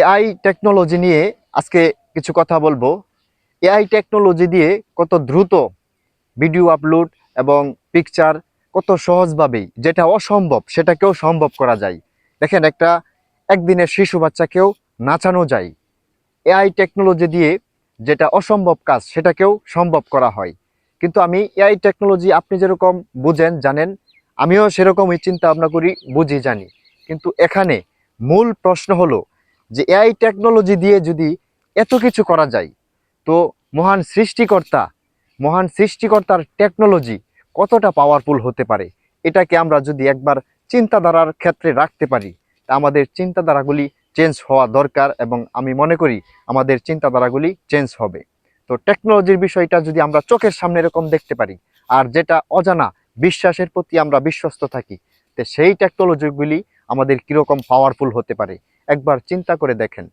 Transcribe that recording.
AI technology নিয়ে আজকে কিছু কথা বলবো। এআই টেকনোলজি দিয়ে কত দ্রুত ভিডিও আপলোড এবং পিকচার কত সহজভাবেই, যেটা অসম্ভব সেটাকেও সম্ভব করা যায়। দেখেন, একদিনের শিশু বাচ্চাকেও নাচানো যায় এআই টেকনোলজি দিয়ে। যেটা অসম্ভব কাজ সেটাকেও সম্ভব করা হয়। কিন্তু আমি এআই টেকনোলজি, আপনি যেরকম বুঝেন জানেন, আমিও সেরকমই চিন্তা ভাবনা করি, বুঝি, জানি। কিন্তু এখানে মূল প্রশ্ন হলো যে এআই টেকনোলজি দিয়ে যদি এত কিছু করা যায়, তো মহান সৃষ্টিকর্তা, মহান সৃষ্টিকর্তার টেকনোলজি কতটা পাওয়ারফুল হতে পারে, এটাকে আমরা যদি একবার চিন্তাধারার ক্ষেত্রে রাখতে পারি, তা আমাদের চিন্তাধারাগুলি চেঞ্জ হওয়া দরকার এবং আমি মনে করি আমাদের চিন্তাধারাগুলি চেঞ্জ হবে। তো টেকনোলজির বিষয়টা যদি আমরা চোখের সামনে এরকম দেখতে পারি, আর যেটা অজানা বিশ্বাসের প্রতি আমরা বিশ্বস্ত থাকি, তো সেই টেকনোলজিগুলি আমাদের কীরকম পাওয়ারফুল হতে পারে একবার চিন্তা করে দেখেন।